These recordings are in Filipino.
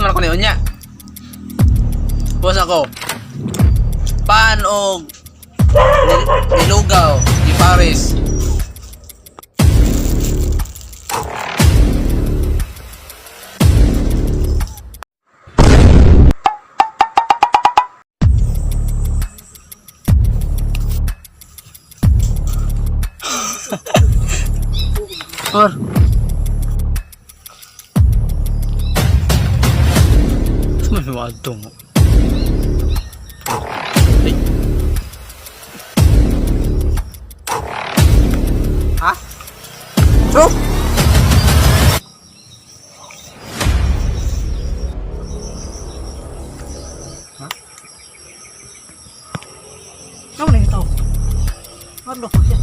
man ako niya. Boss ako. Pan og nilugaw di Paris. Or may wadong. Ay. Ha? Bro? Ha? Ano na ito? Ano ko siya?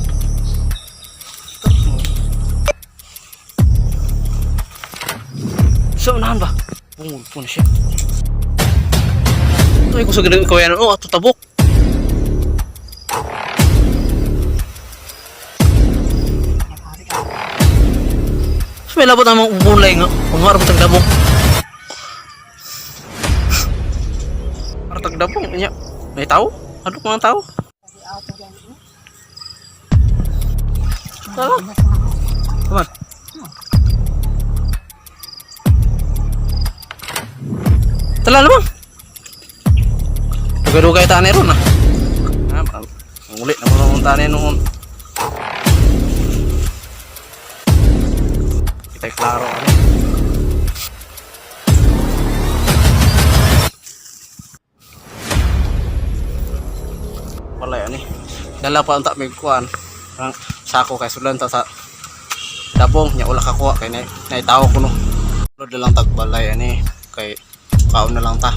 So, unahan ba? Bungol po na siya. Ay, kung sa ganun ikaw yan, ato tabok. So, may labot namang ubulay nga. Umarap tagdabok. Umarap tagdabok. May tao? Ano mga tao? Tala. Come on. Tala naman. Dugay-dugay tani ron ah. Ulit na mo tani noon. Kita klaro ano. Wala ani. Dala pa unta may kuan. Ang sako kay sulan ta sa dabong nya ulah kakuha kay naitaw ko no. Lod lang tagbalay ani kay kaon na lang ta.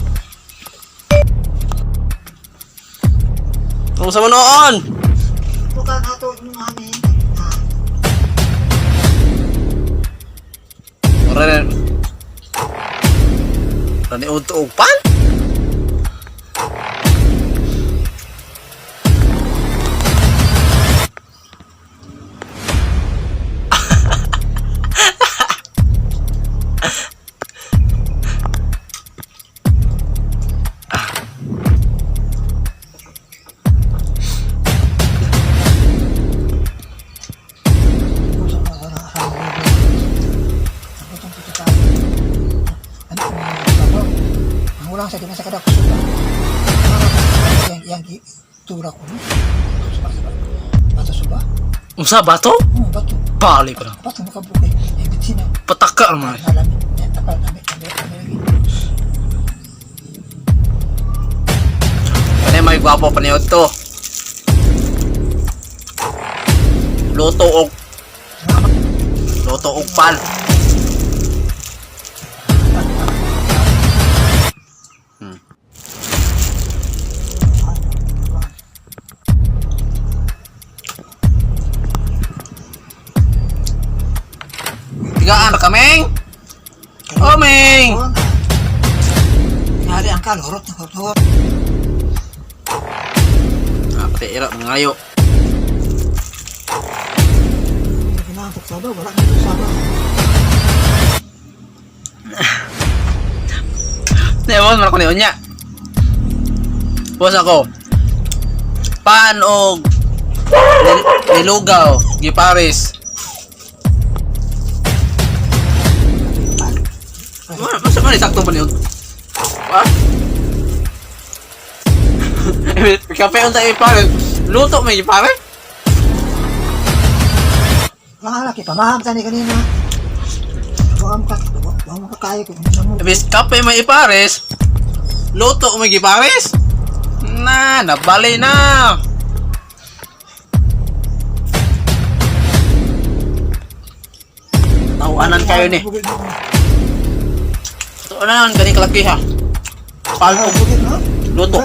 Kung sa manoon! Bukan ato yung amin. Ren. Rani untuk upan? Sa sa kada ko suba. Yang tura ko. Bato suba. Unsa bato? Bato. Bali ko na. Bato makabukay. Yang bitsina. Pataka naman. Alam ni tapal kami. Kani may gwapo pa niyo to. Luto og pal. Tigaan na kaming. Oh, Ming. Hari angka lorot. Pati ira mengayo. Pinangkok sa daw wala nang sama. Newon man ko niya. Boss ako. Pan og nilugaw gi Paris. Masa man sakto pa niyo? What? Kape unta gi Paris. Luto may gi Paris? Mga laki pamaham tani kanina. Buam ka kaya ko mo. Bis kape may Paris. Luto may gi Paris? Na, nabali na. Tawanan kayo ni. Tawanan kani kalaki ha. Palto. Luto.